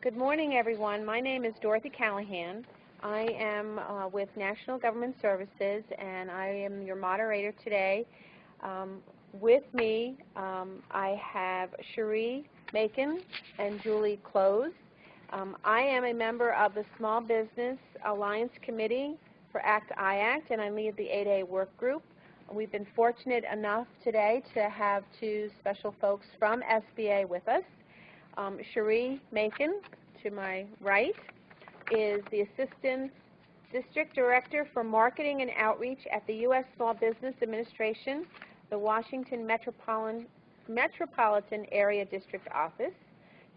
Good morning, everyone. My name is Dorothy Callahan. I am with National Government Services, and I am your moderator today. With me, I have Cherie Macon and Julie Close. I am a member of the Small Business Alliance Committee for ACT-IACT, and I lead the 8A work group. We've been fortunate enough today to have two special folks from SBA with us. Cherie Macon, to my right, is the Assistant District Director for Marketing and Outreach at the U.S. Small Business Administration, the Washington Metropolitan Area District Office.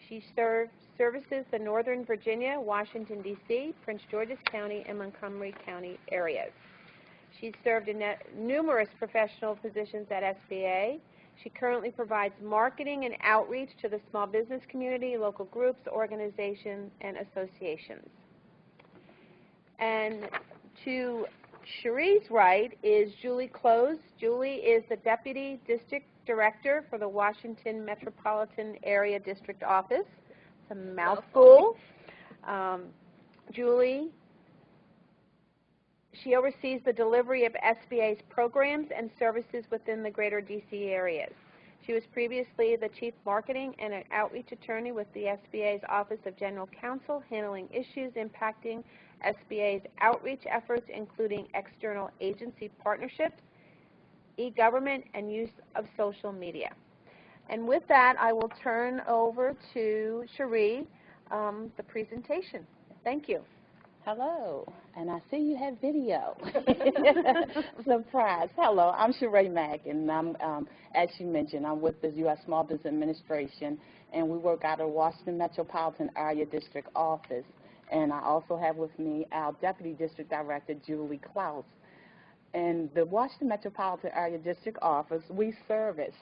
She services the Northern Virginia, Washington, D.C., Prince George's County, and Montgomery County areas. She's served in numerous professional positions at SBA. She currently provides marketing and outreach to the small business community, local groups, organizations, and associations. And to Cherie's right is Julie Close. Julie is the Deputy District Director for the Washington Metropolitan Area District Office. It's a mouthful. Julie, she oversees the delivery of SBA's programs and services within the greater D.C. areas. She was previously the Chief Marketing and Outreach Attorney with the SBA's Office of General Counsel, handling issues impacting SBA's outreach efforts, including external agency partnerships, e-government, and use of social media. And with that, I will turn over to Cherie, the presentation. Thank you. Hello, and I see you have video. Surprise. Hello, I'm Cherie Macon, and I'm, as you mentioned, I'm with the U.S. Small Business Administration, and we work out of the Washington Metropolitan Area District Office. And I also have with me our Deputy District Director, Julie Klaus. And the Washington Metropolitan Area District Office, we service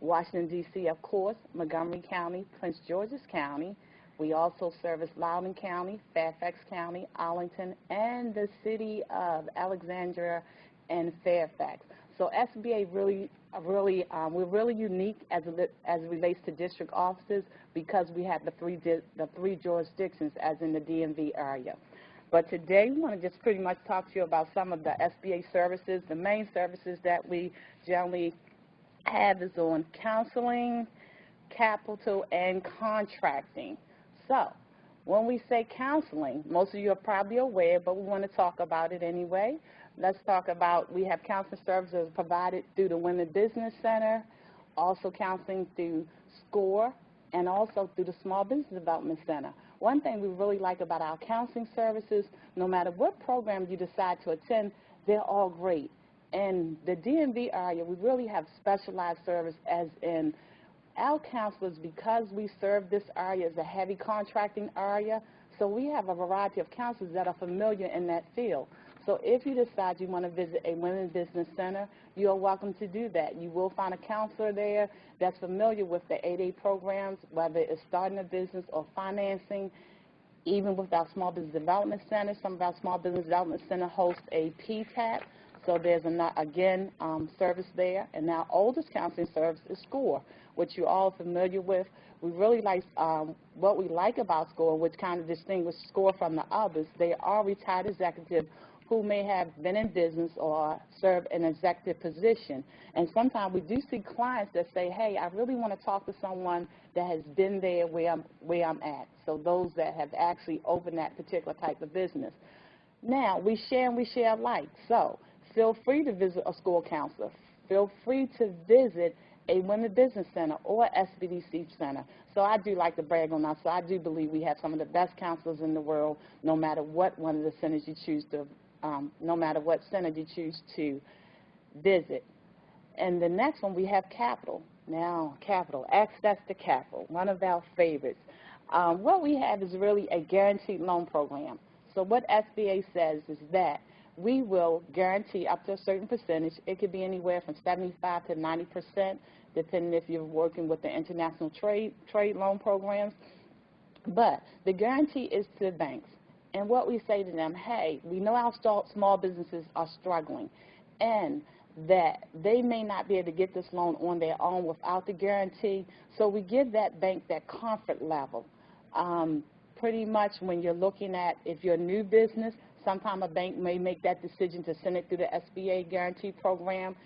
Washington, D.C., of course, Montgomery County, Prince George's County. We also service Loudoun County, Fairfax County, Arlington, and the city of Alexandria and Fairfax. So SBA we're really unique as it relates to district offices because we have the three jurisdictions as in the DMV area. But today we want to just pretty much talk to you about some of the SBA services. The main services that we generally have is on counseling, capital, and contracting. So, when we say counseling, most of you are probably aware, but we want to talk about it anyway. Let's talk about, we have counseling services provided through the Women Business Center, also counseling through SCORE, and also through the Small Business Development Center. One thing we really like about our counseling services, no matter what program you decide to attend, they're all great. In the DMV area, we really have specialized service as in our counselors, because we serve this area as a heavy contracting area, so we have a variety of counselors that are familiar in that field. So if you decide you want to visit a Women's Business Center, you are welcome to do that. You will find a counselor there that's familiar with the 8A programs, whether it's starting a business or financing. Even with our Small Business Development Center, some of our Small Business Development Center hosts a PTAP. So there's, again, service there. And our oldest counseling service is SCORE, which you're all familiar with. We really like, what we like about SCORE, which kind of distinguishes SCORE from the others, they are retired executives who may have been in business or serve an executive position. And sometimes we do see clients that say, hey, I really want to talk to someone that has been there where I'm at. So those that have actually opened that particular type of business. Now, we share alike. So feel free to visit a SCORE counselor. Feel free to visit a Women's Business Center or SBDC Center. So I do like to brag on us. So I do believe we have some of the best counselors in the world, no matter what one of the centers you choose to, no matter what center you choose to visit. And the next one, we have capital. Now, capital, access to capital, one of our favorites. What we have is really a guaranteed loan program. So what SBA says is that we will guarantee up to a certain percentage. It could be anywhere from 75 to 90%, depending if you're working with the international trade loan programs. But the guarantee is to the banks. And what we say to them, hey, we know our small businesses are struggling, and that they may not be able to get this loan on their own without the guarantee. So we give that bank that comfort level. pretty much when you're looking at, if you're a new business, sometime a bank may make that decision to send it through the SBA Guarantee Program.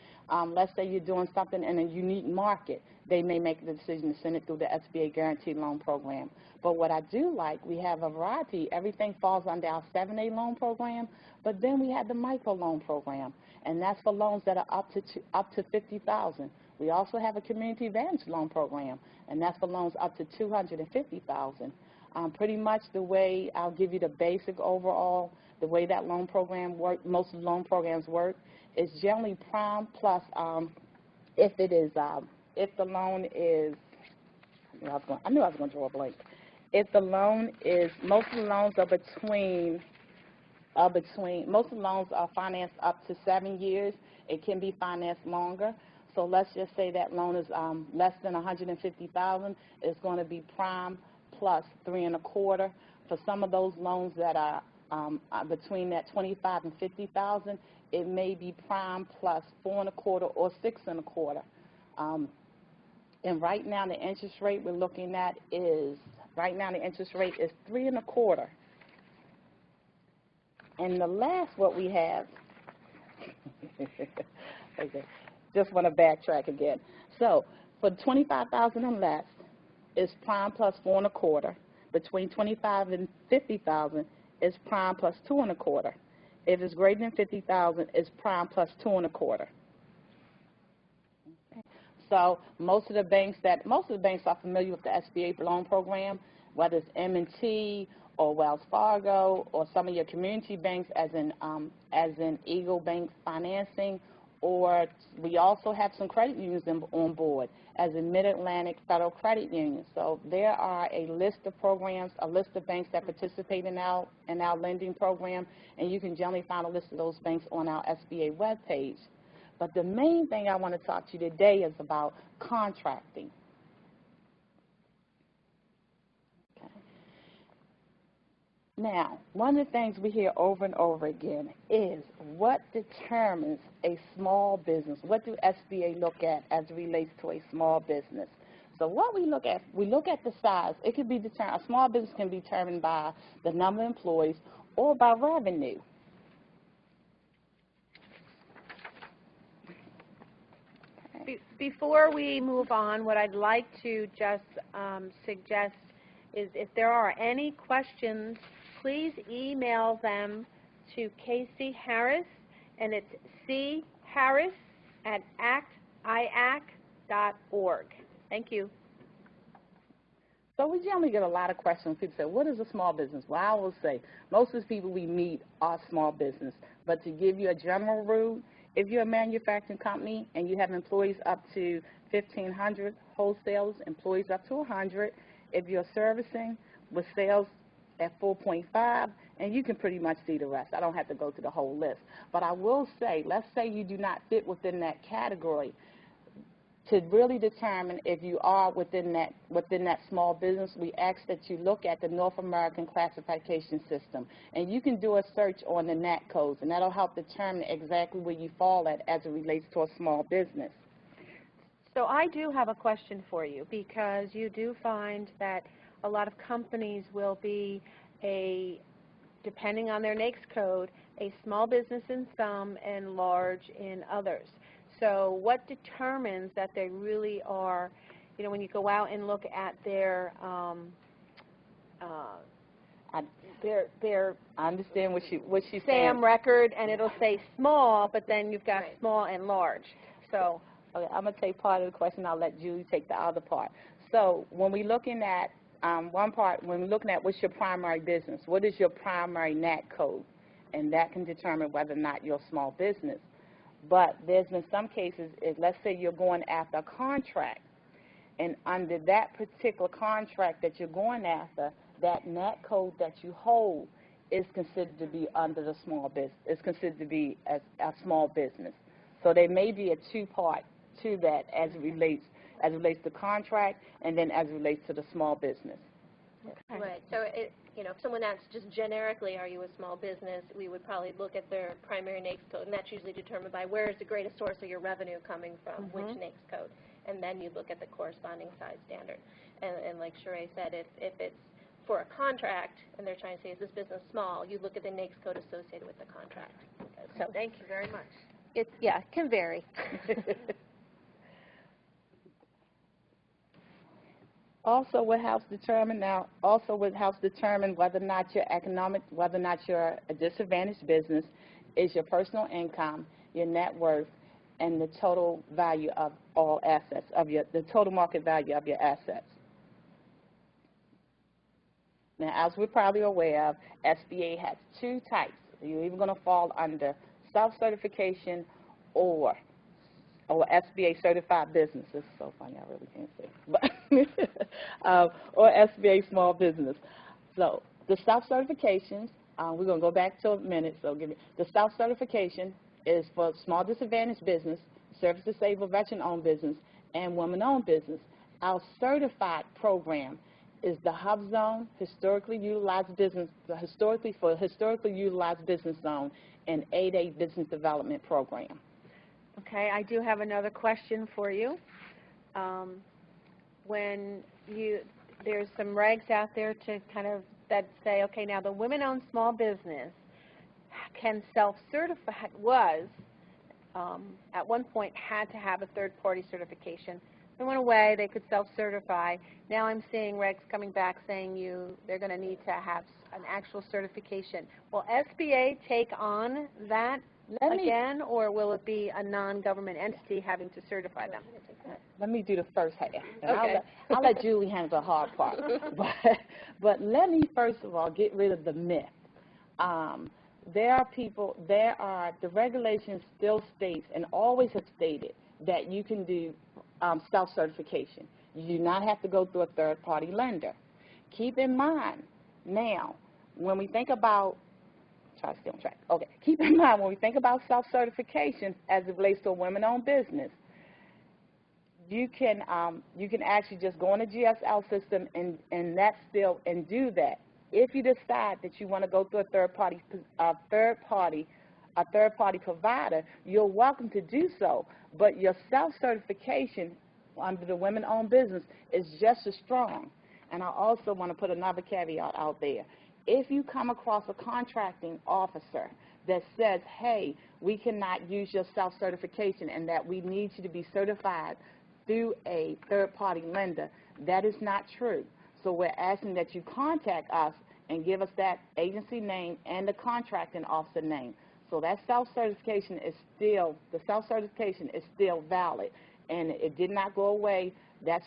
Let's say you're doing something in a unique market, they may make the decision to send it through the SBA Guarantee Loan Program. But what I do like, we have a variety. Everything falls under our 7A loan program, but then we have the micro loan program, and that's for loans that are up to $50,000. We also have a community advantage loan program, and that's for loans up to $250,000. Pretty much the way, I'll give you the basic overall, the way that loan program works, most of the loan programs work, is generally prime plus, if the loan is, I knew I was going to draw a blank. If the loan is, most of the loans are most of the loans are financed up to 7 years. It can be financed longer. So let's just say that loan is less than $150,000. It's going to be prime plus 3 1/4. For some of those loans that are between that $25,000 and $50,000, it may be prime plus 4 1/4 or 6 1/4. And right now the interest rate we're looking at is 3 1/4. And the last what we have, okay, just want to backtrack again. So for 25,000 and less, is prime plus 4 1/4. Between 25 and 50,000 is prime plus 2 1/4. If it's greater than 50,000, it's prime plus 2 1/4. Okay. So most of the banks are familiar with the SBA loan program, whether it's M&T or Wells Fargo or some of your community banks, as in Eagle Bank Financing, or we also have some credit unions on board, as in Mid-Atlantic Federal Credit Union. So there are a list of programs, a list of banks that participate in our lending program, and you can generally find a list of those banks on our SBA webpage. But the main thing I want to talk to you today is about contracting. Okay. Now, one of the things we hear over and over again is what determines a small business? What do SBA look at as it relates to a small business? So what we look at the size. It could be determined, a small business can be determined by the number of employees or by revenue. Before we move on, what I'd like to just suggest is if there are any questions, please email them to Casey Harris, and it's charris@iac.org. Thank you. So we generally get a lot of questions. People say, what is a small business? Well, I will say, most of the people we meet are small business. But to give you a general rule, if you're a manufacturing company and you have employees up to 1,500, wholesalers, employees up to 100, if you're servicing with sales at 4.5, and you can pretty much see the rest. I don't have to go through the whole list. But I will say, let's say you do not fit within that category. To really determine if you are within that small business, we ask that you look at the North American Classification System. And you can do a search on the NAT codes, and that'll help determine exactly where you fall at as it relates to a small business. So I do have a question for you, because you do find that a lot of companies will be depending on their NAICS code, a small business in some and large in others. So what determines that they really are, when you go out and look at their I understand what she's SAM saying. record, and it'll say small, but then you've got Right. small and large. So okay, I'm going to take part of the question. I'll let Julie take the other part. So when we're looking at what's your primary business, what is your primary NAT code, and that can determine whether or not you're a small business. But there's been some cases, let's say you're going after a contract, and under that particular contract that you're going after, that NAT code that you hold is considered to be under the small business. It's considered to be a small business. So there may be a two-part to that as it relates to contract, and then as it relates to the small business. okay. Right. So if someone asks just generically, are you a small business, we would probably look at their primary NAICS code, and that's usually determined by where is the greatest source of your revenue coming from, which NAICS code, and then you look at the corresponding size standard. And like Sheree said, if it's for a contract, and they're trying to say, is this business small, you look at the NAICS code associated with the contract. So thank you very much. It can vary. Also, what helps determine whether or not you're a disadvantaged business is your personal income, your net worth, and the total value of all assets, the total market value of your assets. Now, as we're probably aware of, SBA has two types. You're either going to fall under self-certification or SBA certified business. This is so funny, I really can't say. But, or SBA small business. So the self-certifications, we're going to go back to a minute. So the self-certification is for small disadvantaged business, service-disabled veteran-owned business, and women-owned business. Our certified program is the Hub Zone, historically utilized business zone, and 8A business development program. Okay, I do have another question for you. There's some regs out there to that say, okay, now the women-owned small business can self-certify, at one point had to have a third-party certification. They went away, they could self-certify. Now I'm seeing regs coming back saying they're going to need to have an actual certification. Will SBA take on that again, or will it be a non-government entity having to certify them? Let me do the first half. Okay. I'll let Julie handle the hard part. But let me first of all get rid of the myth. The regulations still states and always have stated that you can do self-certification. You do not have to go through a third-party lender. Keep in mind now, when we think about keep in mind when we think about self-certification as it relates to a women-owned business, you can actually just go in the GSL system and do that. If you decide that you want to go through a third party provider, you're welcome to do so. But your self-certification under the women-owned business is just as strong. And I also want to put another caveat out there. If you come across a contracting officer that says, hey, we cannot use your self-certification and that we need you to be certified through a third-party lender, that is not true. So we're asking that you contact us and give us that agency name and the contracting officer name. So that self-certification is still valid, and it did not go away. That's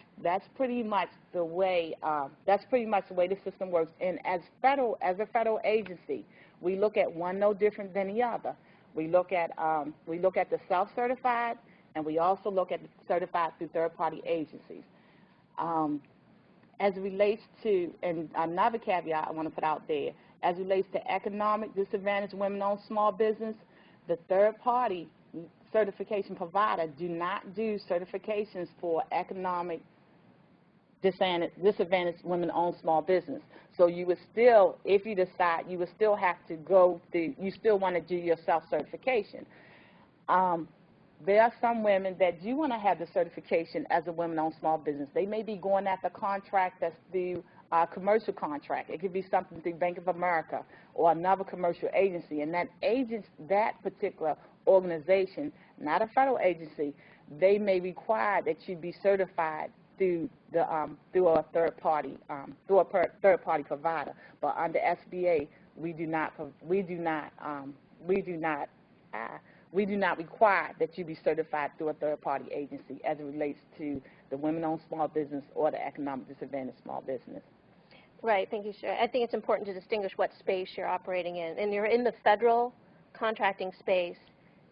pretty much the way the system works. And as a federal agency, we look at one no different than the other. We look at the self-certified, and we also look at the certified through third-party agencies. As it relates to, and another caveat I want to put out there, as it relates to economic disadvantaged women-owned small business, the third-party certification provider do not do certifications for economic disadvantaged women-owned small business. So you would still, if you decide, you would still have to go through, you still want to do your self-certification. There are some women that do want to have the certification as a women-owned small business. They may be going at the contract that's through a commercial contract. It could be something through Bank of America or another commercial agency. And that particular organization, not a federal agency, they may require that you be certified through a third party provider. But under SBA, we do not require that you be certified through a third-party agency as it relates to the women-owned small business or the economic disadvantaged small business. Right, thank you, Sherry. I think it's important to distinguish what space you're operating in. And you're in the federal contracting space,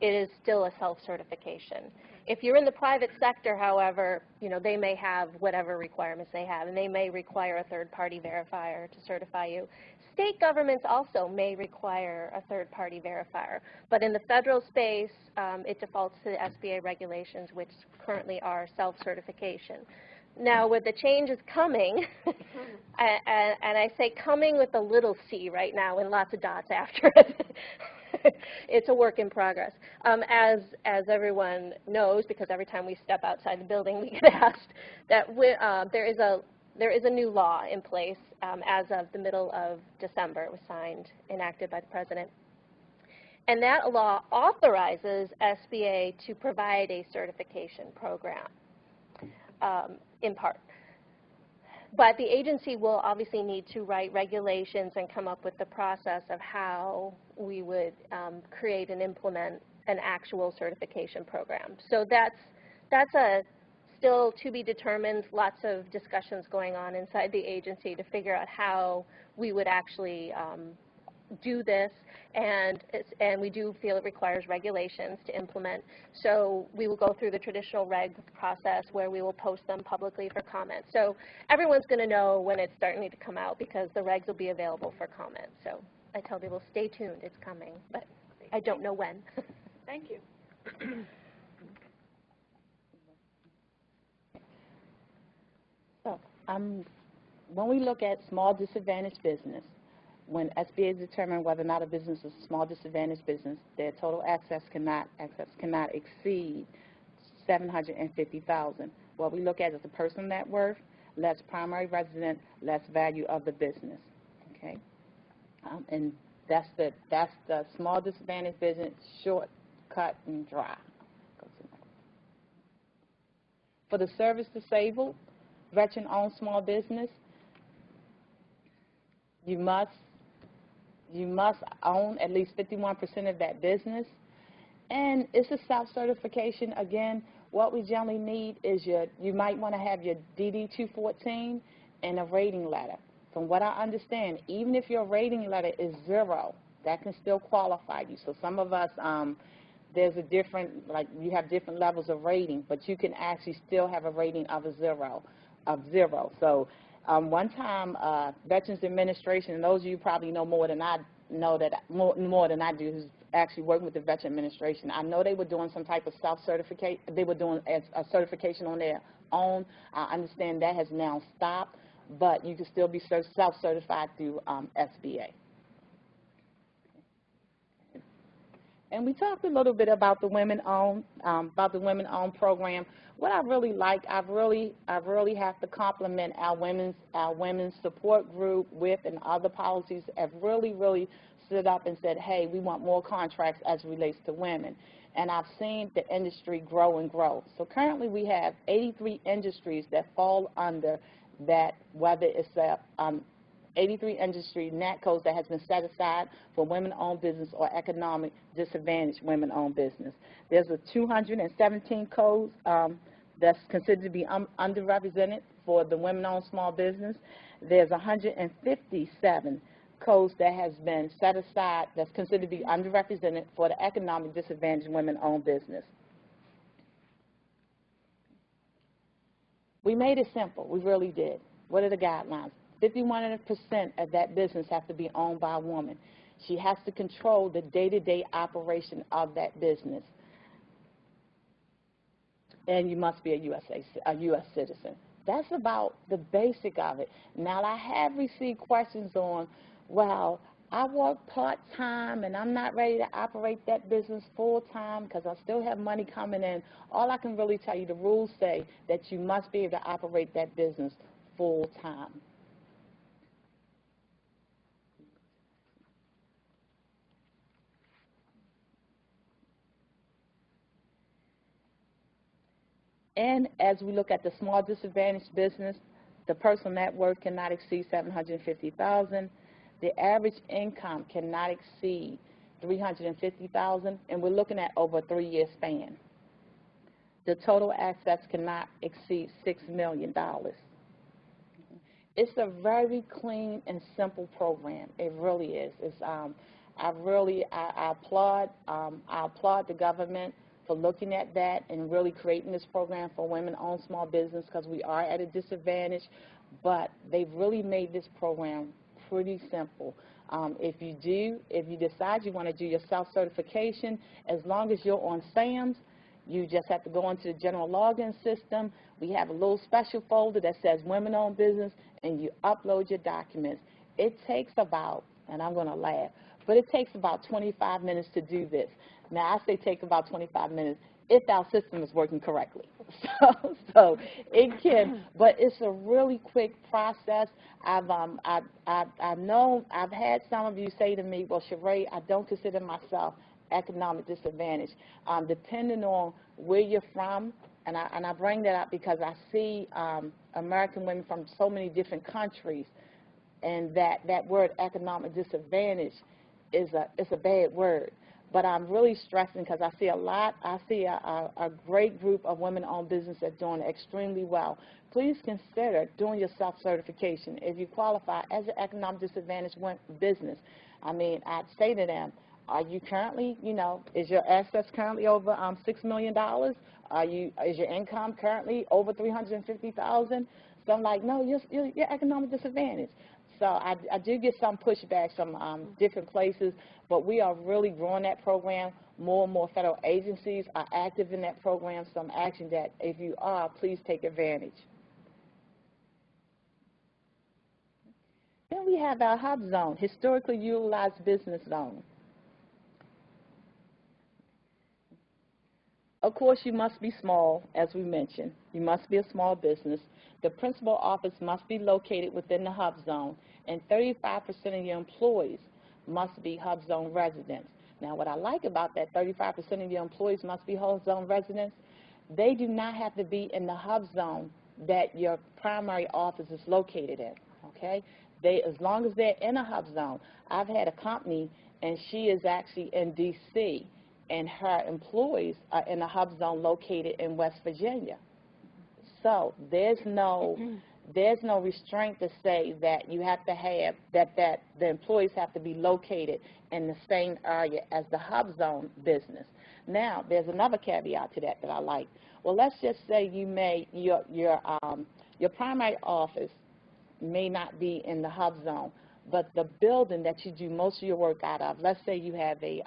it is still a self-certification. If you're in the private sector, however, they may have whatever requirements they have, and they may require a third-party verifier to certify you. State governments also may require a third-party verifier, but in the federal space, it defaults to the SBA regulations, which currently are self-certification. Now, with the changes coming, and I say coming with a little c right now and lots of dots after it, it's a work in progress. As everyone knows, because every time we step outside the building we get asked, that there is a there is a new law in place as of the middle of December. It was signed, enacted by the President. And that law authorizes SBA to provide a certification program, in part. But the agency will obviously need to write regulations and come up with the process of how we would create and implement an actual certification program. So that's a still to be determined, lots of discussions going on inside the agency to figure out how we would actually do this, and we do feel it requires regulations to implement. So we will go through the traditional reg process where we will post them publicly for comment. So everyone's going to know when it's starting to come out because the regs will be available for comment. So I tell people, stay tuned, it's coming, but I don't know when. Thank you. So, when we look at small disadvantaged business, when SBA determines whether or not a business is a small disadvantaged business, their total access cannot exceed $750,000. What we look at is the personal net worth, less primary resident, less value of the business. Okay, and that's the small disadvantaged business, short, cut, and dry. For the service disabled, veteran-owned small business, you must own at least 51% of that business, and it's a self-certification. Again, what we generally need is you might want to have your DD-214 and a rating letter. From what I understand, even if your rating letter is 0, that can still qualify you. So some of us, there's a different, like you have different levels of rating, but you can actually still have a rating of a 0. So one time, Veterans Administration, and those of you probably know more than I know more than I do, who's actually working with the Veteran Administration. I know they were doing some type of self-certification. They were doing a certification on their own. I understand that has now stopped, but you can still be self-certified through SBA. And we talked a little bit about the women-owned program. What I really like, I really have to compliment our women's support group, WIP, and other policies have really stood up and said, hey, we want more contracts as it relates to women. And I've seen the industry grow and grow. So currently we have 83 industries that fall under that, whether it's 83 industry NAT codes that has been set aside for women-owned business or economic disadvantaged women-owned business. There's a 217 codes that's considered to be underrepresented for the women-owned small business. There's 157 codes that has been set aside that's considered to be underrepresented for the economic disadvantaged women-owned business. We made it simple. We really did. What are the guidelines? 51% of that business has to be owned by a woman. She has to control the day-to-day operation of that business. And you must be a U.S. citizen. That's about the basic of it. Now, I have received questions on, well, I work part-time and I'm not ready to operate that business full-time because I still have money coming in. All I can really tell you, the rules say that you must be able to operate that business full-time. And as we look at the small disadvantaged business, the personal net worth cannot exceed $750,000. The average income cannot exceed $350,000, and we're looking at over a 3-year span. The total assets cannot exceed $6 million. It's a very clean and simple program. It really is. It's, I applaud the government for looking at that and really creating this program for women-owned small business because we are at a disadvantage, but they've really made this program pretty simple. If you decide you want to do your self-certification, as long as you're on SAMS, you just have to go into the general login system. We have a little special folder that says women-owned business, and you upload your documents. It takes about, and I'm going to laugh, but it takes about 25 minutes to do this. Now, I say take about 25 minutes. if our system is working correctly. So it can, but it's a really quick process. I've had some of you say to me, well, Sheree, I don't consider myself economic disadvantage. Depending on where you're from, and I bring that up because I see American women from so many different countries, and that word economic disadvantage is a bad word. But I'm really stressing because I see a great group of women-owned businesses that are doing extremely well. Please consider doing your self-certification. If you qualify as an economic disadvantaged business, I mean, I'd say to them, are you currently, is your assets currently over $6 million? Is your income currently over $350,000? So I'm like, no, you're economic disadvantaged. So I do get some pushback from different places, but we are really growing that program. More and more federal agencies are active in that program, so I'm asking that if you are, please take advantage. Then we have our hub zone, historically utilized business zone. Of course, you must be small, as we mentioned. You must be a small business. The principal office must be located within the hub zone, and 35% of your employees must be hub zone residents. Now, what I like about that 35% of your employees must be hub zone residents, they do not have to be in the hub zone that your primary office is located in, okay? As long as they're in a hub zone. I've had a company, and she is actually in D.C., and her employees are in a hub zone located in West Virginia. So there's no restraint to say that you have to have that the employees have to be located in the same area as the hub zone business. Now, there's another caveat to that I like. Well, let's just say your primary office may not be in the hub zone, but the building that you do most of your work out of, let's say you have a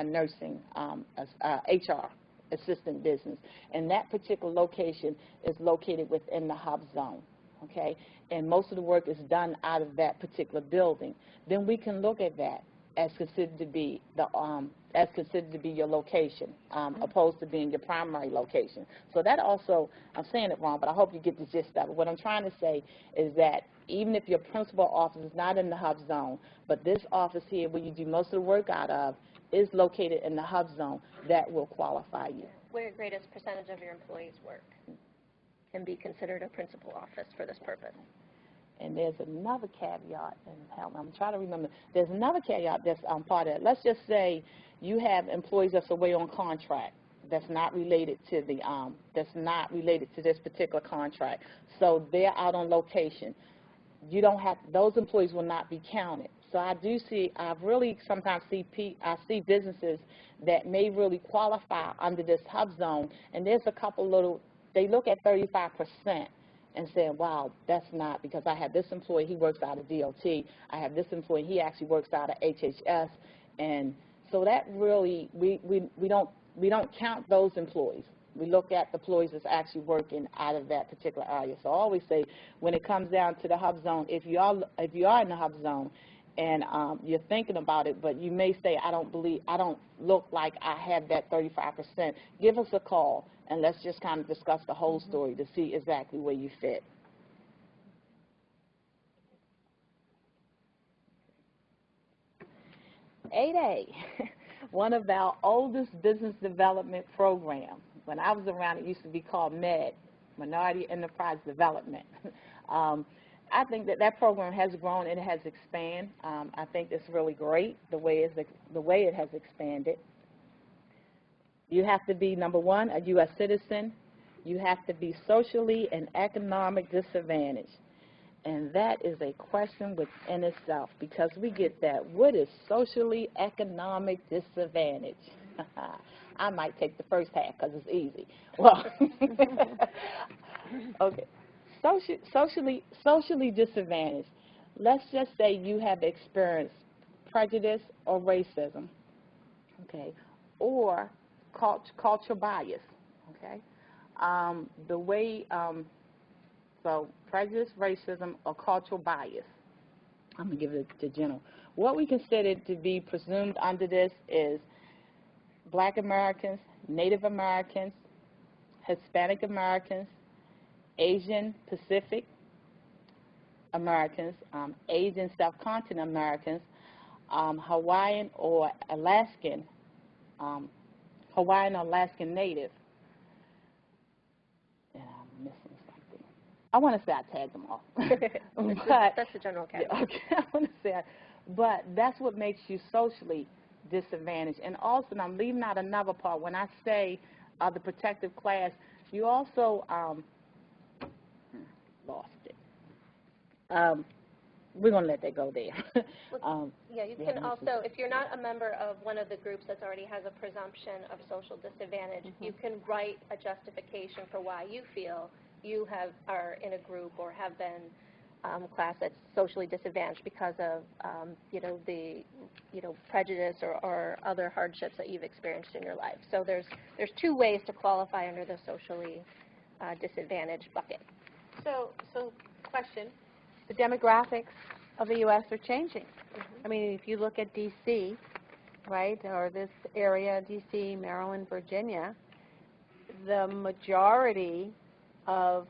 nursing HR assistant business, and that particular location is located within the hub zone, okay? And most of the work is done out of that particular building. Then we can look at that as considered to be your location, opposed to being your primary location. So that also, I'm saying it wrong, but I hope you get the gist of it. What I'm trying to say is that even if your principal office is not in the hub zone, but this office here where you do most of the work out of is located in the hub zone, that will qualify you. Where your greatest percentage of your employees work can be considered a principal office for this purpose. And there's another caveat, and I'm trying to remember. There's another caveat that's part of it. Let's just say you have employees that's away on contract. That's not related to this particular contract. So they're out on location. Those employees will not be counted. So I really sometimes see businesses that may really qualify under this hub zone, and there's a couple they look at 35% and say, wow, that's not, because I have this employee, he works out of DOT, I have this employee, he actually works out of HHS, and so that really, we don't count those employees. We look at the employees that's actually working out of that particular area. So I always say, when it comes down to the hub zone, if you are in the hub zone, and you're thinking about it, but you may say, I don't look like I have that 35%. Give us a call, and let's just kind of discuss the whole story to see exactly where you fit. (8A), one of our oldest business development programs. When I was around, it used to be called MED, Minority Enterprise Development. I think that program has grown and it has expanded. I think it's really great the way it has expanded. You have to be, number one, a U.S. citizen. You have to be socially and economic disadvantaged. And that is a question within itself, because we get that. What is socially economic disadvantage? I might take the first half because it's easy. Well, okay. Socially disadvantaged. Let's just say you have experienced prejudice or racism, okay, or cultural bias, okay. So prejudice, racism, or cultural bias. I'm going to give it to general. What we consider to be presumed under this is Black Americans, Native Americans, Hispanic Americans, Asian Pacific Americans, Asian subcontinent Americans, Hawaiian or Alaskan Native. And I'm missing something. I want to say I tagged them all. That's the general category. Yeah, okay, I want to say but that's what makes you socially disadvantaged. And also, and I'm leaving out another part, when I say the protective class, you also lost it. We're going to let that go there. Yeah, you can also, if you're not a member of one of the groups that already has a presumption of social disadvantage, you can write a justification for why you feel you are in a group or have been class that's socially disadvantaged because of the prejudice or other hardships that you've experienced in your life. So there's two ways to qualify under the socially disadvantaged bucket. So question, the demographics of the U.S. are changing. I mean, if you look at D.C., right, or this area, D.C., Maryland, Virginia, the majority of,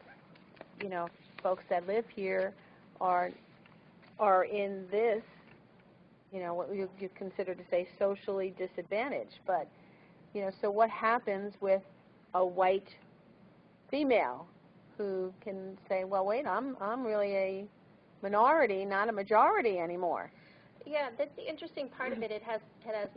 folks that live here are in this, what you consider to say socially disadvantaged. But, so what happens with a white female who can say, well, wait, I'm really a minority, not a majority anymore? Yeah, that's the interesting part of it. It has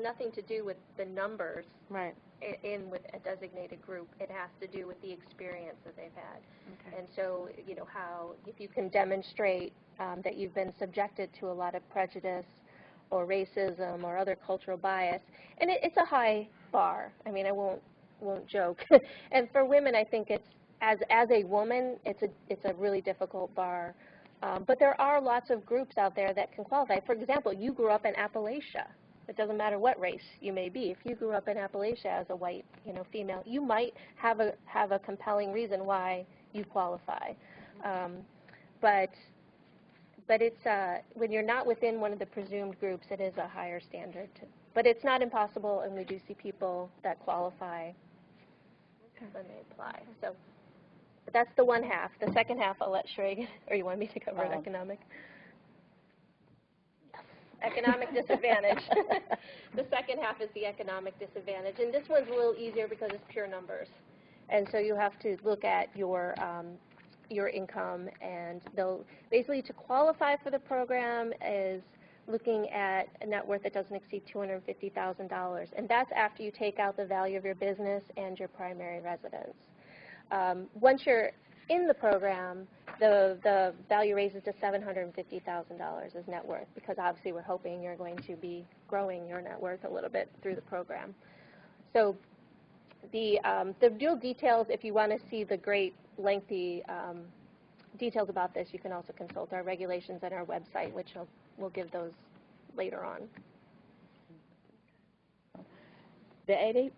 nothing to do with the numbers. Right. In with a designated group, it has to do with the experience that they've had. Okay. And so, how if you can demonstrate that you've been subjected to a lot of prejudice or racism or other cultural bias, and it's a high bar. I mean, I won't joke. And for women, I think it's as a woman, it's a really difficult bar. But there are lots of groups out there that can qualify. For example, you grew up in Appalachia. It doesn't matter what race you may be. If you grew up in Appalachia as a white, female, you might have a compelling reason why you qualify. But it's when you're not within one of the presumed groups, it is a higher standard. But it's not impossible, and we do see people that qualify when they apply. So but that's the one half. The second half, I'll let Shrey, or you want me to cover it, economic? Economic disadvantage. The second half is the economic disadvantage, and this one's a little easier because it's pure numbers. And so you have to look at your income, and they'll basically, to qualify for the program is looking at a net worth that doesn't exceed $250,000, and that's after you take out the value of your business and your primary residence. Once you're in the program, the value raises to $750,000 as net worth, because obviously we're hoping you're going to be growing your net worth a little bit through the program. So the real details, if you want to see the great lengthy details about this, you can also consult our regulations on our website, which we'll give those later on. The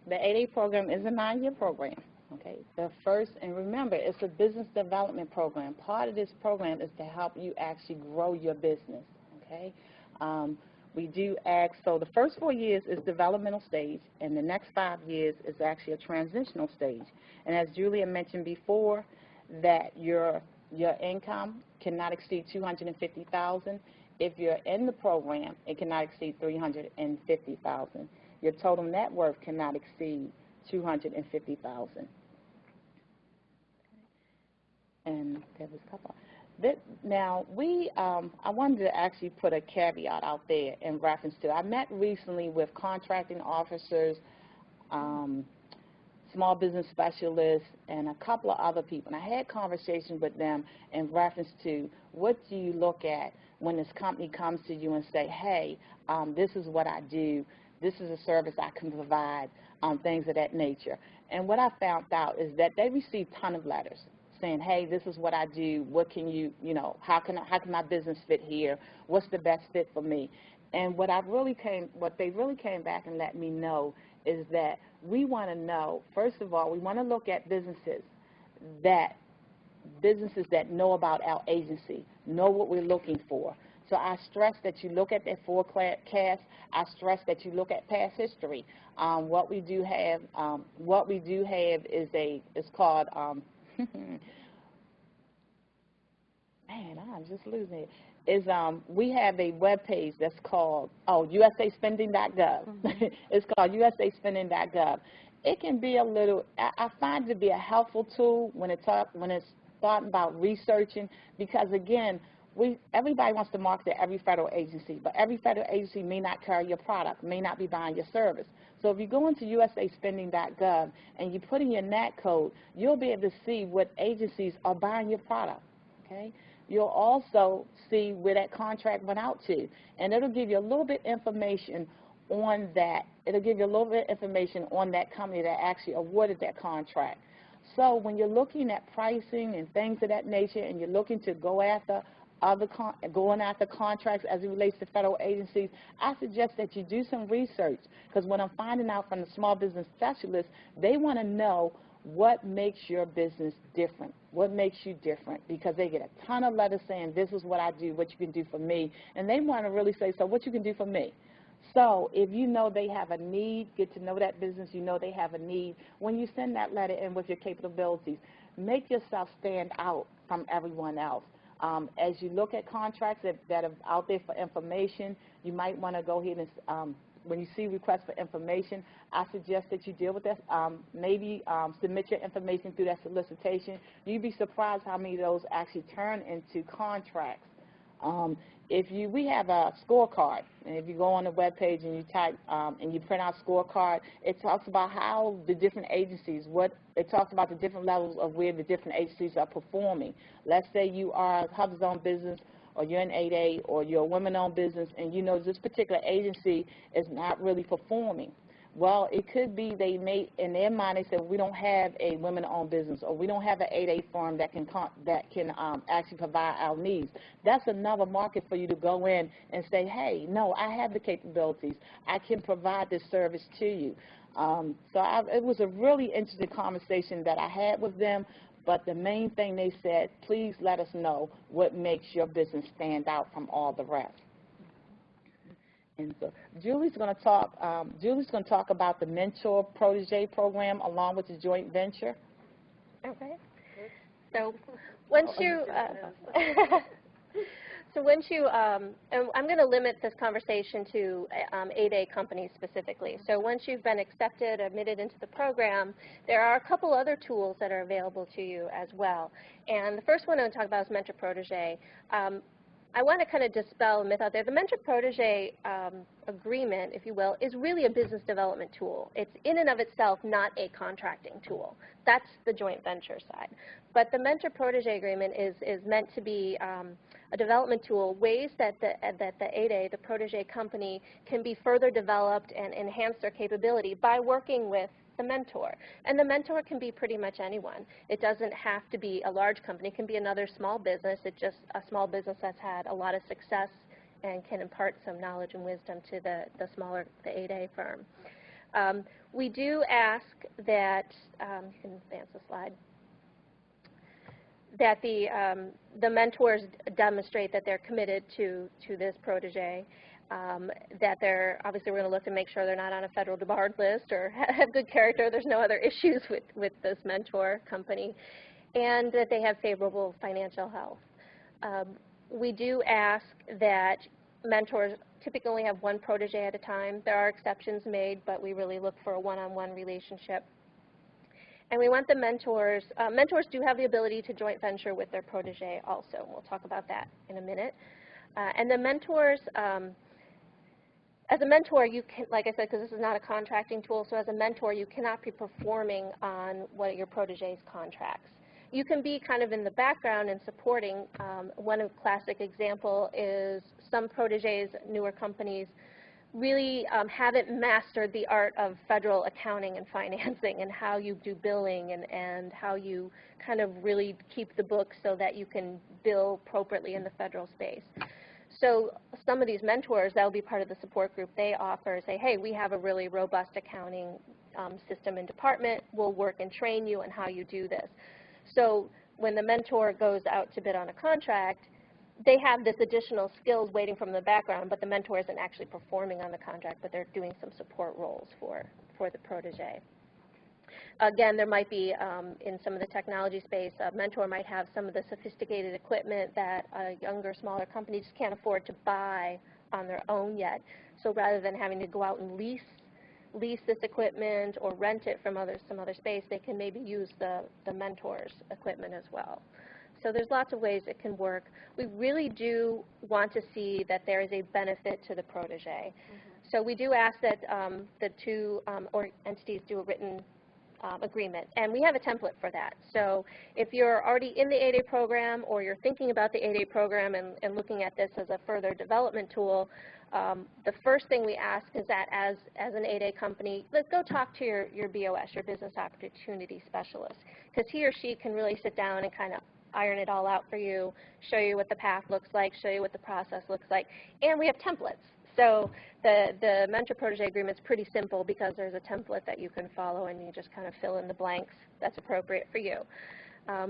8A program is a 9-year program. Okay, the first, and remember, it's a business development program. Part of this program is to help you actually grow your business. Okay, we do ask, so the first 4 years is developmental stage, and the next 5 years is actually a transitional stage. And as Julia mentioned before, that your income cannot exceed $250,000. If you're in the program, it cannot exceed $350,000. Your total net worth cannot exceed $250,000. And there was a couple. Now, I wanted to actually put a caveat out there in reference to, I met recently with contracting officers, small business specialists, and a couple of other people. And I had conversations with them in reference to, what do you look at when this company comes to you and say, hey, this is what I do, this is a service I can provide, things of that nature. And what I found out is that they receive a ton of letters saying, hey, this is what I do, what can you, how can my business fit here, what's the best fit for me? And what they really came back and let me know is that we want to know, first of all, we want to look at businesses that know about our agency, know what we're looking for. So I stress that you look at that forecast. I stress that you look at past history. What we do have is it's called man, I'm just losing it. We have a web page that's called usaspending.gov. It's called usaspending.gov. It can be a little. I find it to be a helpful tool when it's thought about researching, because again, everybody wants to market to every federal agency, but every federal agency may not carry your product, may not be buying your service. So if you go into usaspending.gov and you put in your NAT code, you'll be able to see what agencies are buying your product. Okay. You'll also see where that contract went out to, and it'll give you a little bit information on that. It'll give you a little bit information on that company that actually awarded that contract. So when you're looking at pricing and things of that nature, and you're looking to go after going after contracts as it relates to federal agencies, I suggest that you do some research, because what I'm finding out from the small business specialists, they want to know what makes your business different, what makes you different, because they get a ton of letters saying, this is what I do, what you can do for me, and they want to really say, so what you can do for me. So if you know they have a need, get to know that business, you know they have a need, when you send that letter in with your capabilities, make yourself stand out from everyone else. As you look at contracts that are out there for information, you might want to go ahead and when you see requests for information, I suggest that you deal with that. Maybe submit your information through that solicitation. You'd be surprised how many of those actually turn into contracts. We have a scorecard, and if you go on the web page and you type and you print out scorecard, it talks about how the different agencies, it talks about the different levels of where the different agencies are performing. Let's say you are a HUB-zone business, or you're an 8A, or you're a women-owned business, and you know this particular agency is not really performing. Well, it could be they may, in their mind, they said, we don't have a women-owned business, or we don't have an 8A firm that can actually provide our needs. That's another market for you to go in and say, hey, no, I have the capabilities. I can provide this service to you. It was a really interesting conversation that I had with them. But the main thing they said, please let us know what makes your business stand out from all the rest. And so Julie's going to talk about the MentorProtege program along with the joint venture. Okay. So once you and I'm going to limit this conversation to 8A companies specifically. So once you've been accepted, admitted into the program, there are a couple other tools that are available to you as well. And the first one I'm going to talk about is MentorProtege. I want to kind of dispel a myth out there. The MentorProtege agreement, if you will, is really a business development tool. It's in and of itself not a contracting tool. That's the joint venture side. But the MentorProtege agreement is meant to be a development tool, ways that the 8A, the protege company, can be further developed and enhance their capability by working with the mentor. And the mentor can be pretty much anyone. It doesn't have to be a large company. It can be another small business. It's just a small business that's had a lot of success and can impart some knowledge and wisdom to the 8A firm. We do ask that, you can advance the slide, that the mentors demonstrate that they're committed to this protege, that they're, obviously we're going to look to make sure they're not on a federal debarred list or have good character, there's no other issues with this mentor company, and that they have favorable financial health. We do ask that mentors typically only have one protege at a time. There are exceptions made, but we really look for a one-on-one relationship. And we want the mentors do have the ability to joint venture with their protege also. We'll talk about that in a minute. And the mentors, as a mentor, you can, like I said, because this is not a contracting tool, so as a mentor, you cannot be performing on one of your protege's contracts. You can be kind of in the background and supporting. One classic example is some proteges, newer companies, really haven't mastered the art of federal accounting and financing and how you do billing and how you kind of really keep the books so that you can bill appropriately in the federal space. So some of these mentors, that will be part of the support group they offer, say, hey, we have a really robust accounting system and department. We'll work and train you on how you do this. So when the mentor goes out to bid on a contract, they have this additional skills waiting from the background, but the mentor isn't actually performing on the contract, but they're doing some support roles for the protege. Again, there might be, in some of the technology space, a mentor might have some of the sophisticated equipment that a younger, smaller company just can't afford to buy on their own yet. So rather than having to go out and lease this equipment or rent it from some other space, they can maybe use the mentor's equipment as well. So there's lots of ways it can work. We really do want to see that there is a benefit to the protege. Mm-hmm. So we do ask that the two entities do a written agreement, and we have a template for that. So if you're already in the 8A program or you're thinking about the 8A program and looking at this as a further development tool, the first thing we ask is that as an 8A company, let's go talk to your BOS, your Business Opportunity Specialist, because he or she can really sit down and kind of iron it all out for you, show you what the path looks like, show you what the process looks like, and we have templates. So the mentor-protege agreement is pretty simple because there's a template that you can follow and you just kind of fill in the blanks that's appropriate for you.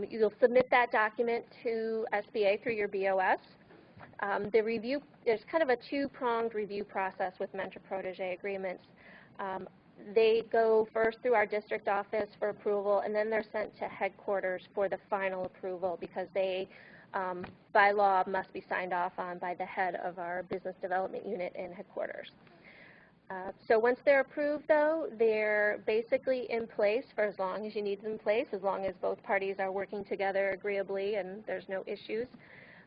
You'll submit that document to SBA through your BOS. The review, there's kind of a two-pronged review process with mentor-protege agreements. They go first through our district office for approval, and then they're sent to headquarters for the final approval because they, by law, must be signed off on by the head of our business development unit in headquarters. So once they're approved, though, they're basically in place for as long as you need them in place, as long as both parties are working together agreeably and there's no issues.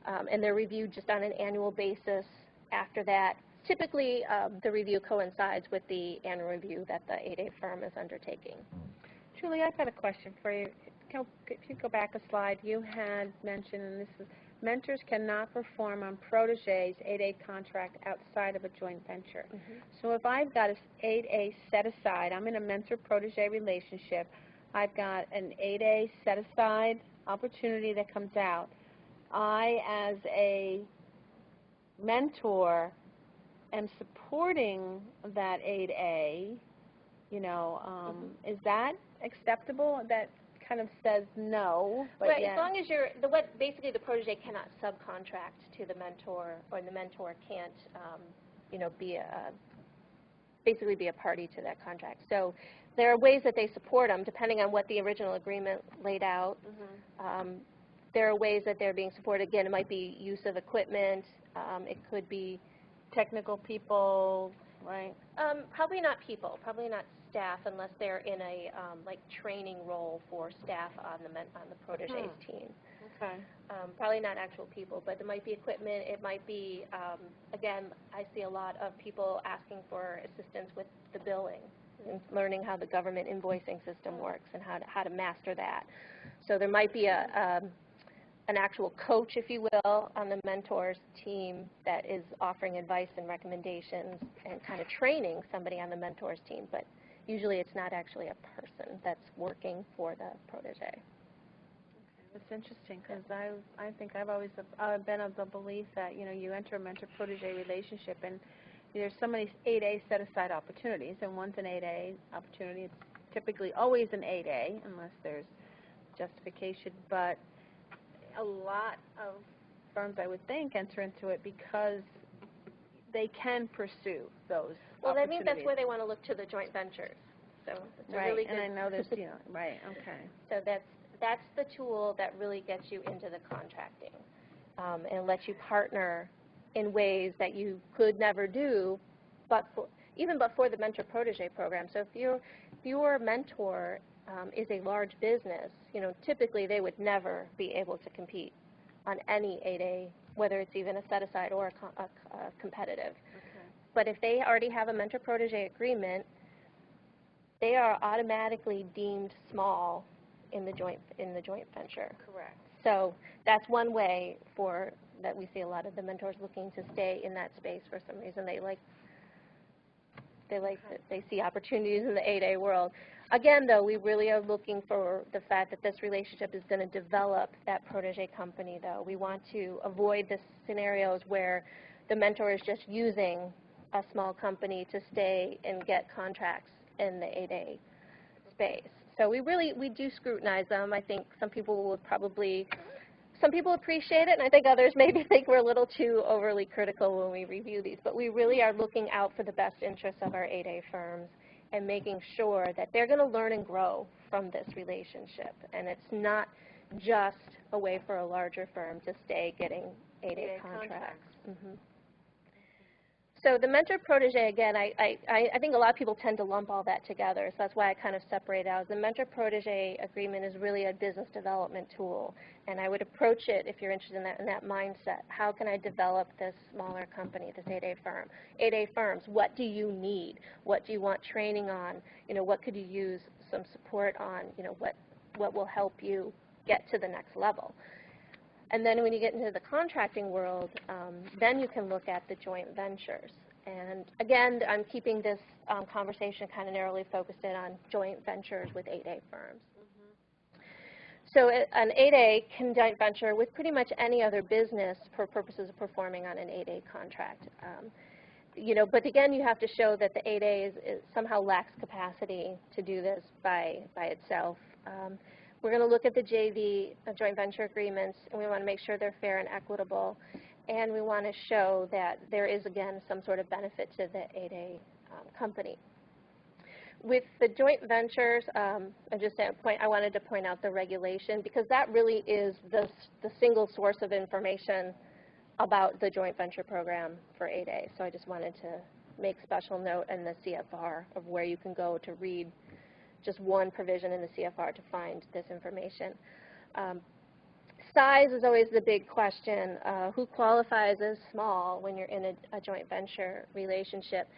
And they're reviewed just on an annual basis after that. Typically, the review coincides with the annual review that the 8A firm is undertaking. Julie, I've got a question for you. If you go back a slide, you had mentioned, and this is, mentors cannot perform on protege's 8A contract outside of a joint venture. Mm-hmm. So if I've got an 8A set aside, I'm in a mentor-protege relationship, I've got an 8A set aside opportunity that comes out. I, as a mentor, am supporting that 8A, you know, is that acceptable? That kind of says no. But right, yeah. As long as you're, basically the protege cannot subcontract to the mentor, or the mentor can't, you know, basically be a party to that contract. So there are ways that they support them, depending on what the original agreement laid out. Mm-hmm. There are ways that they're being supported. Again, it might be use of equipment. It could be technical people, right? Probably not people. Probably not staff, unless they're in a like training role for staff on the protege's team. Okay. Probably not actual people, but there might be equipment. It might be, again, I see a lot of people asking for assistance with the billing and learning how the government invoicing system works and how to master that. So there might be an actual coach, if you will, on the mentor's team that is offering advice and recommendations and kind of training somebody on the mentor's team, but usually it's not actually a person that's working for the protege. Okay, that's interesting because I think I've always been of the belief that, you know, you enter a mentor-protege relationship and there's so many 8A set-aside opportunities, and one's an 8A opportunity. It's typically always an 8A unless there's justification, but a lot of firms, I would think, enter into it because they can pursue those Well, I think that's where they want to look to the joint ventures. So it's right, a really good, and I know there's, you know, right, okay. So that's the tool that really gets you into the contracting and lets you partner in ways that you could never do, but for the mentor-protege program. So if your mentor is a large business, you know, typically they would never be able to compete on any 8A, whether it's even a set-aside or a competitive. Okay. But if they already have a mentor-protege agreement, they are automatically deemed small in the joint venture. Correct. So that's one way that we see a lot of the mentors looking to stay in that space for some reason. They see opportunities in the 8A world. Again, though, we really are looking for the fact that this relationship is going to develop that protege company, though. We want to avoid the scenarios where the mentor is just using a small company to stay and get contracts in the 8A space. So we do scrutinize them. I think some people will probably some people appreciate it, and I think others maybe think we're a little too overly critical when we review these, but we really are looking out for the best interests of our 8A firms and making sure that they're going to learn and grow from this relationship. And it's not just a way for a larger firm to stay getting 8A contracts. Mm-hmm. So the mentor-protege, again, I think a lot of people tend to lump all that together, so that's why I kind of separate out. The mentor-protege agreement is really a business development tool, and I would approach it, if you're interested in that mindset. How can I develop this smaller company, this 8A firm? 8A firms, what do you need? What do you want training on? You know, what could you use some support on? You know, what will help you get to the next level? And then when you get into the contracting world, then you can look at the joint ventures. And again, I'm keeping this conversation kind of narrowly focused in on joint ventures with 8A firms. Mm-hmm. So an 8A can joint venture with pretty much any other business for purposes of performing on an 8A contract. You know, but again, you have to show that the 8A somehow lacks capacity to do this by itself. We're going to look at the JV joint venture agreements, and we want to make sure they're fair and equitable, and we want to show that there is, again, some sort of benefit to the 8A company. With the joint ventures, I wanted to point out the regulation, because that really is the single source of information about the joint venture program for 8A. So I just wanted to make special note in the CFR of where you can go to read just one provision in the CFR to find this information. Size is always the big question. Who qualifies as small when you're in a joint venture relationship?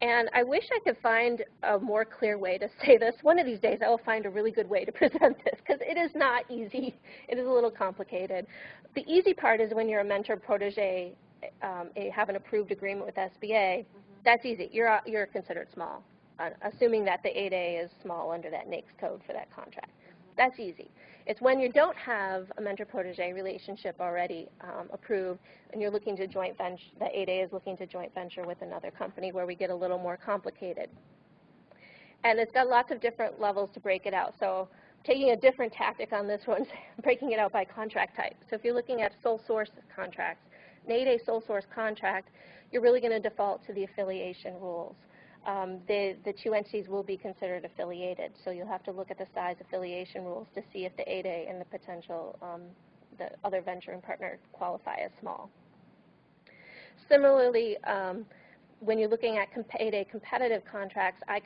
And I wish I could find a more clear way to say this. One of these days I will find a really good way to present this, because it is not easy. It is a little complicated. The easy part is when you're a mentor-protege, have an approved agreement with SBA, that's easy. You're considered small, assuming that the 8A is small under that NAICS code for that contract. That's easy. It's when you don't have a mentor-protege relationship already approved, and you're looking to joint venture, the 8A is looking to joint venture with another company, where we get a little more complicated. And it's got lots of different levels to break it out. So taking a different tactic on this one, breaking it out by contract type. So if you're looking at sole source contracts, an 8A sole source contract, you're really going to default to the affiliation rules. The two entities will be considered affiliated, so you'll have to look at the size affiliation rules to see if the 8A and the potential, the other venturing partner qualify as small. Similarly, when you're looking at 8A competitive contracts, I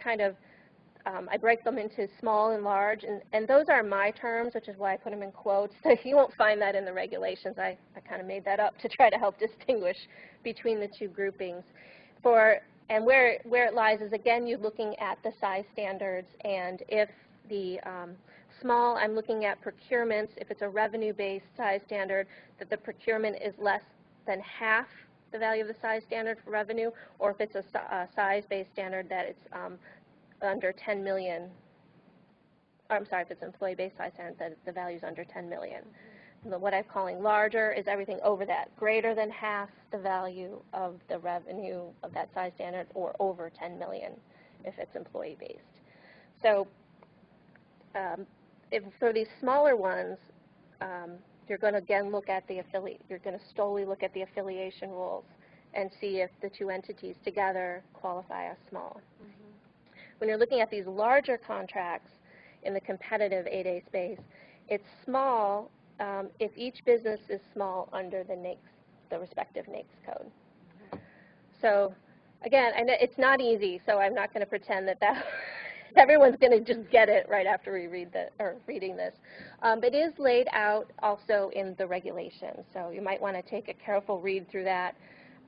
break them into small and large, and those are my terms, which is why I put them in quotes. So you won't find that in the regulations. I kind of made that up to try to help distinguish between the two groupings. And where it lies is, again, you're looking at the size standards, and if the small, I'm looking at procurements. If it's a revenue-based size standard, that the procurement is less than half the value of the size standard for revenue, or if it's a size-based standard, that it's under 10 million. Or I'm sorry, if it's employee-based size standard, that the value is under 10 million. What I'm calling larger is everything over that, greater than half the value of the revenue of that size standard, or over 10 million if it's employee-based. So for these smaller ones, you're going to again look at you're going to solely look at the affiliation rules and see if the two entities together qualify as small. When you're looking at these larger contracts in the competitive 8A space, it's small if each business is small under the NAICS, the respective NAICS code. So again, I know it's not easy, so I'm not going to pretend that everyone's going to just get it right after we reading this. It is laid out also in the regulations, so you might want to take a careful read through that.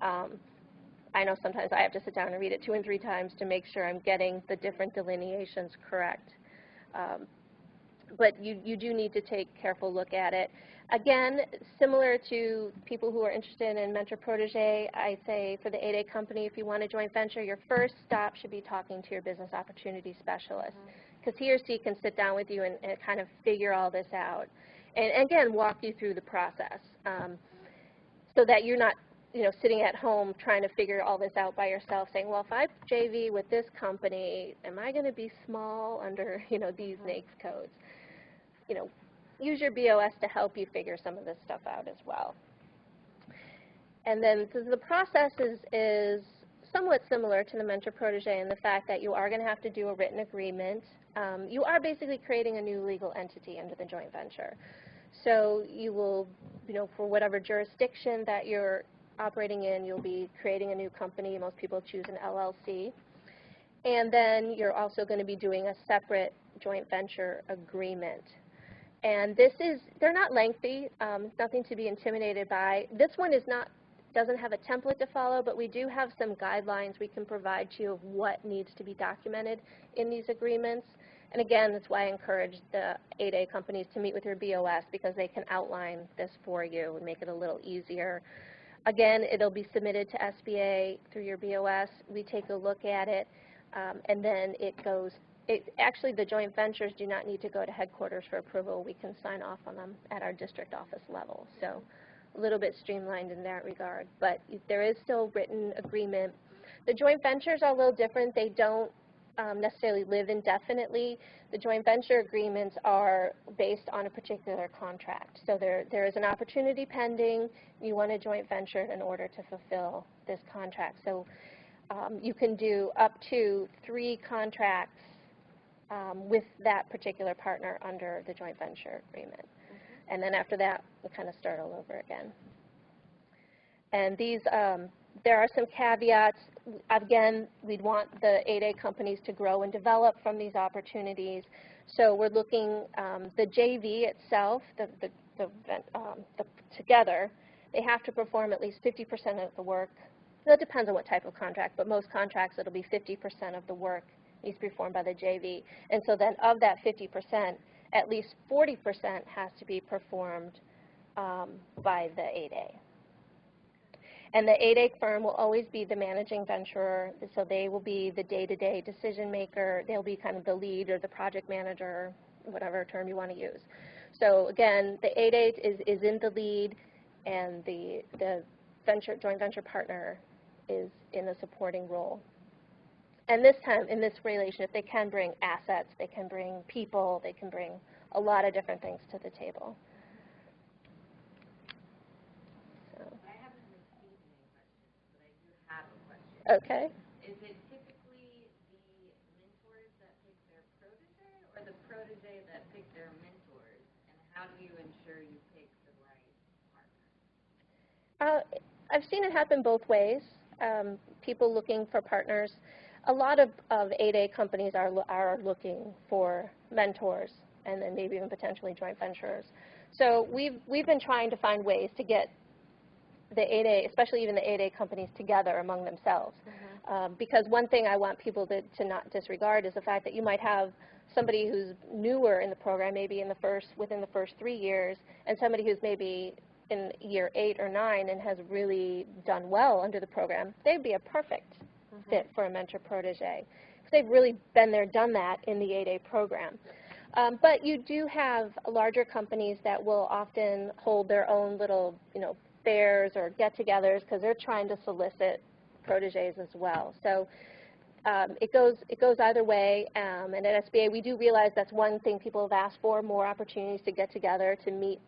I know sometimes I have to sit down and read it 2 and 3 times to make sure I'm getting the different delineations correct. But you do need to take a careful look at it. Again, similar to people who are interested in mentor-protege, I say for the 8A company, if you want a joint venture, your first stop should be talking to your business opportunity specialist, because he or she can sit down with you and kind of figure all this out, and again, walk you through the process, so that you're not sitting at home trying to figure all this out by yourself, saying, well, if I JV with this company, am I going to be small under these NAICS codes? use your BOS to help you figure some of this stuff out as well. And then so the process is somewhat similar to the mentor-protege in the fact that you are going to have to do a written agreement. You are basically creating a new legal entity under the joint venture. So you will, for whatever jurisdiction that you're operating in, you'll be creating a new company. Most people choose an LLC. And then you're also going to be doing a separate joint venture agreement. And they're not lengthy, nothing to be intimidated by. This one doesn't have a template to follow, but we do have some guidelines we can provide to you of what needs to be documented in these agreements. And again, that's why I encourage the 8A companies to meet with your BOS, because they can outline this for you and make it a little easier. Again, it'll be submitted to SBA through your BOS. We take a look at it, and then actually, the joint ventures do not need to go to headquarters for approval. We can sign off on them at our district office level. So a little bit streamlined in that regard. But there is still written agreement. The joint ventures are a little different. They don't necessarily live indefinitely. The joint venture agreements are based on a particular contract. So there is an opportunity pending. You want a joint venture in order to fulfill this contract. So you can do up to 3 contracts with that particular partner under the joint venture agreement. Mm-hmm. And then after that, we'll kind of start all over again. And these, there are some caveats. Again, we'd want the 8A companies to grow and develop from these opportunities. So we're looking, the JV itself, together, they have to perform at least 50% of the work. That depends on what type of contract, but most contracts it'll be 50% of the work needs to be performed by the JV. And so then of that 50%, at least 40% has to be performed by the 8A. And the 8A firm will always be the managing venturer, so they will be the day-to-day decision maker. They'll be kind of the lead or the project manager, whatever term you want to use. So again, the 8A is in the lead, and the joint venture partner is in a supporting role. And this time, in this relationship, they can bring assets, they can bring people, they can bring a lot of different things to the table. So. I haven't received any questions, but I do have a question. Okay. Is it typically the mentors that pick their protege, or the protege that pick their mentors? And how do you ensure you pick the right partner? I've seen it happen both ways. People looking for partners. A lot of 8A companies are looking for mentors, and then maybe even potentially joint venturers. So we've been trying to find ways to get the 8A, especially even the 8A companies, together among themselves. Mm-hmm. Because one thing I want people to not disregard is the fact that you might have somebody who's newer in the program, maybe within the first 3 years, and somebody who's maybe in year 8 or 9 and has really done well under the program. They'd be a perfect fit for a mentor-protege, because they've really been there, done that in the 8A program. But you do have larger companies that will often hold their own little, fairs or get-togethers, because they're trying to solicit proteges as well. So it goes either way. And at SBA, we do realize that's one thing people have asked for: more opportunities to get together, to meet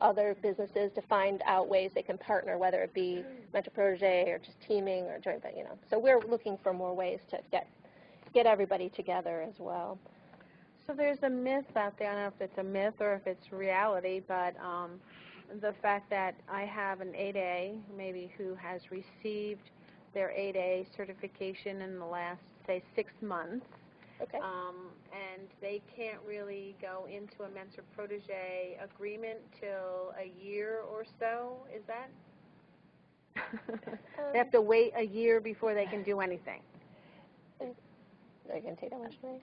other businesses, to find out ways they can partner, whether it be mentor-protege or just teaming or joint venture. So we're looking for more ways to get everybody together as well. So there's a myth out there. I don't know if it's a myth or if it's reality, but the fact that I have an 8A maybe who has received their 8A certification in the last, say, 6 months. Okay. And they can't really go into a mentor-protege agreement till a year or so. Is that? They have to wait a year before they can do anything. Are you going to take that much away?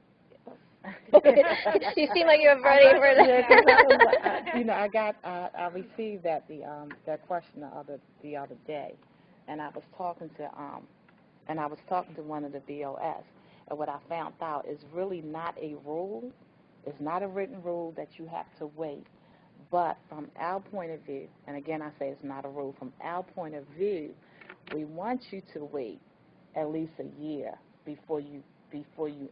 You seem like you're ready for that. I received that question the other day, and I was talking to one of the BOS. And what I found out is really not a rule. It's not a written rule that you have to wait. But from our point of view, and again I say it's not a rule, from our point of view, we want you to wait at least a year before you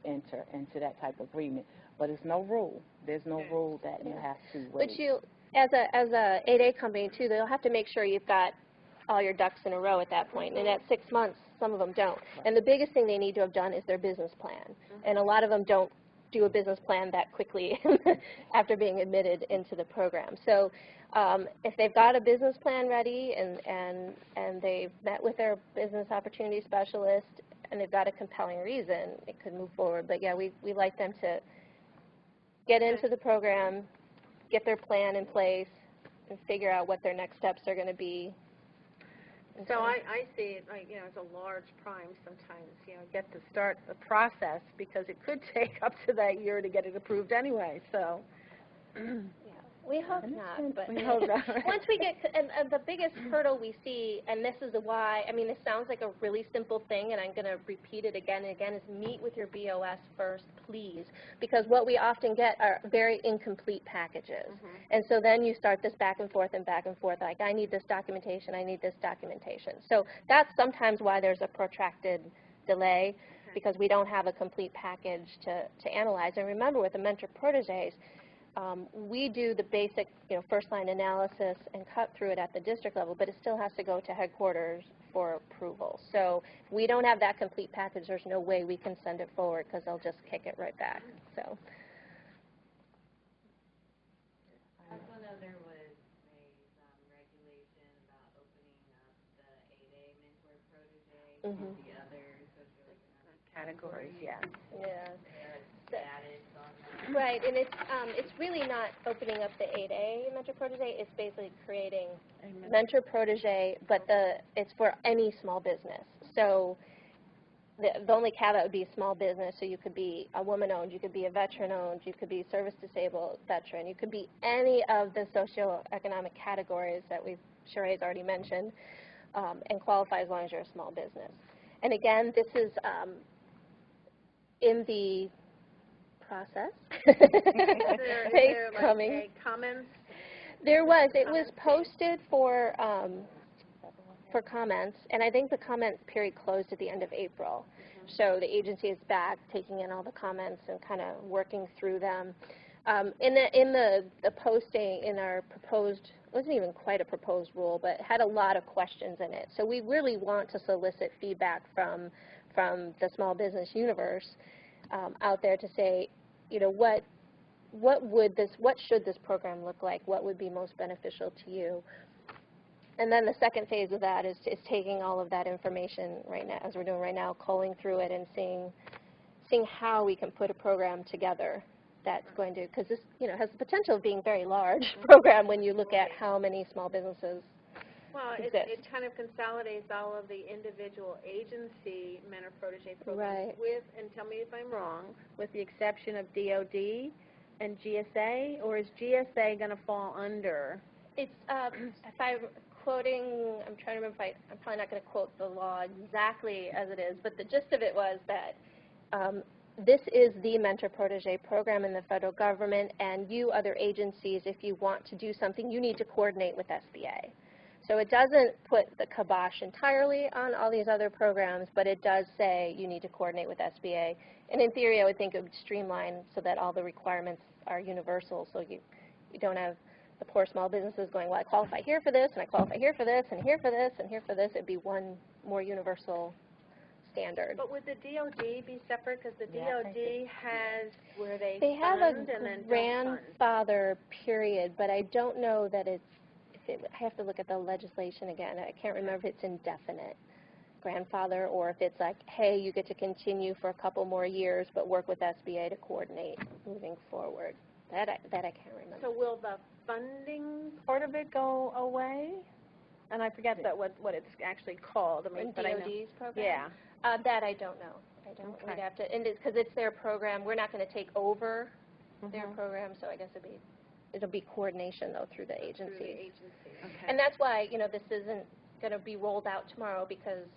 enter into that type of agreement. but it's no rule. There's no rule that you have to wait. But you, as a 8A company too, they'll have to make sure you've got all your ducks in a row at that point. And at 6 months, some of them don't. And the biggest thing they need to have done is their business plan. And a lot of them don't do a business plan that quickly after being admitted into the program. So if they've got a business plan ready and they've met with their business opportunity specialist and they've got a compelling reason, it could move forward. But yeah, we like them to get into the program, get their plan in place, and figure out what their next steps are going to be. So I see it like, as a large prime sometimes, get to start the process because it could take up to that year to get it approved anyway, so. We hope not, but we hope not. Once we get, and the biggest hurdle we see, and this is why, this sounds like a really simple thing, and I'm going to repeat it again and again, is meet with your BOS first, please, because what we often get are very incomplete packages. And so then you start this back and forth, like, I need this documentation, I need this documentation. So that's sometimes why there's a protracted delay, because we don't have a complete package to analyze. And remember, with the mentor-proteges, we do the basic, first-line analysis and cut through it at the district level, but it still has to go to headquarters for approval. So if we don't have that complete package, there's no way we can send it forward because they'll just kick it right back. So. I also know there was a regulation about opening up the 8A mentor-protege to the other socioeconomic Categories, yeah. Yeah. Status on that. Right, and it's really not opening up the 8A mentor-protege. It's basically creating mentor-protege, but it's for any small business. So the only caveat would be small business. So you could be a woman-owned, you could be a veteran-owned, you could be service-disabled veteran, you could be any of the socioeconomic categories that Sheree's already mentioned, and qualify as long as you're a small business. And again, this is in the process. Is there like a comments? There was. It was posted for comments, and I think the comment period closed at the end of April. So the agency is back, taking in all the comments and kind of working through them. In the posting in our proposed, it wasn't even quite a proposed rule, but it had a lot of questions in it. So we really want to solicit feedback from the small business universe out there to say, what should this program look like? What would be most beneficial to you? And then the second phase of that is taking all of that information right now, as we're doing right now, culling through it and seeing how we can put a program together that's going to, because this has the potential of being a very large program when you look at how many small businesses. Well, it kind of consolidates all of the individual agency mentor-protege programs with, and tell me if I'm wrong, with the exception of DOD and GSA, or is GSA going to fall under? It's, if I'm quoting, I'm trying to remember if I'm probably not going to quote the law exactly as it is, but the gist of it was that this is the mentor-protege program in the federal government, and you other agencies, if you want to do something, you need to coordinate with SBA. So it doesn't put the kibosh entirely on all these other programs, but it does say you need to coordinate with SBA. And in theory, I would think it would streamline so that all the requirements are universal, so you don't have the poor small businesses going, well, I qualify here for this, and I qualify here for this, and here for this, and here for this. It'd be one more universal standard. But would the DOD be separate? Because the DOD has where they have a and then grandfather period, but I don't know that it's, I have to look at the legislation again. I can't remember if it's indefinite grandfather or if it's like, hey, you get to continue for a couple more years but work with SBA to coordinate moving forward. That I can't remember. So will the funding part of it go away? And I forget what it's actually called. In DOD's program? Yeah. That I don't know. We'd have to, and because it's their program, we're not going to take over their program, so I guess it'll be coordination, though, through the agencies. Okay. And that's why, this isn't going to be rolled out tomorrow, because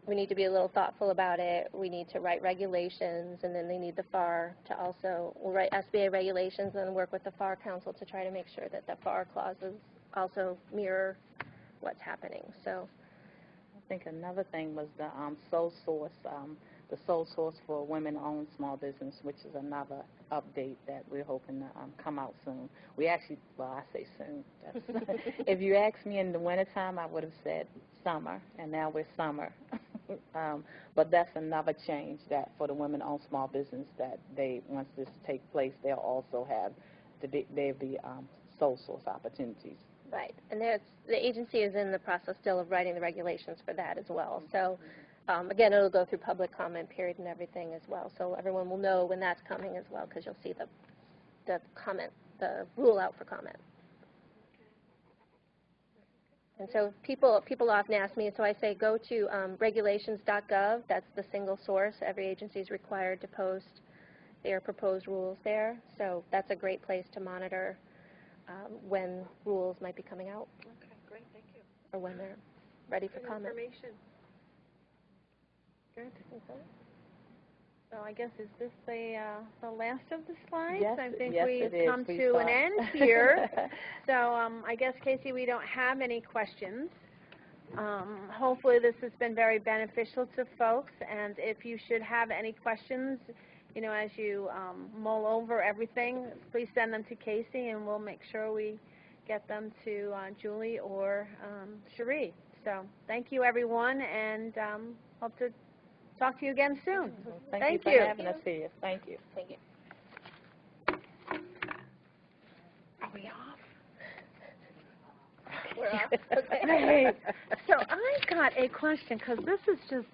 we need to be a little thoughtful about it. We need to write regulations, and then they need the FAR to also, we'll write SBA regulations and work with the FAR Council to try to make sure that the FAR clauses also mirror what's happening. So I think another thing was the sole source the sole source for women-owned small business, which is another update that we're hoping to come out soon. We actually, well, I say soon. That's if you asked me in the wintertime, I would have said summer, and now we're summer. But that's another change that for the women-owned small business that once this takes place, they'll also have the sole source opportunities. Right, and the agency is in the process still of writing the regulations for that as well. So, again, it'll go through public comment period and everything as well. So everyone will know when that's coming as well, because you'll see the rule out for comment. And so people often ask me, so I say go to regulations.gov. That's the single source. Every agency is required to post their proposed rules there. So that's a great place to monitor when rules might be coming out. Okay, great, thank you. Or when they're ready for comment. Information. Good. So I guess, is this the last of the slides? Yes, I think yes, we've it is. come to an end here. So I guess, Casey, we don't have any questions. Hopefully this has been very beneficial to folks, and if you should have any questions, you know, as you mull over everything, please send them to Casey, and we'll make sure we get them to Julie or Cherie. So thank you, everyone, and hope to talk to you again soon. Thank you for having us here. Thank you. Thank you. Are we off? We're off. Okay. Hey, so I got a question, because this is just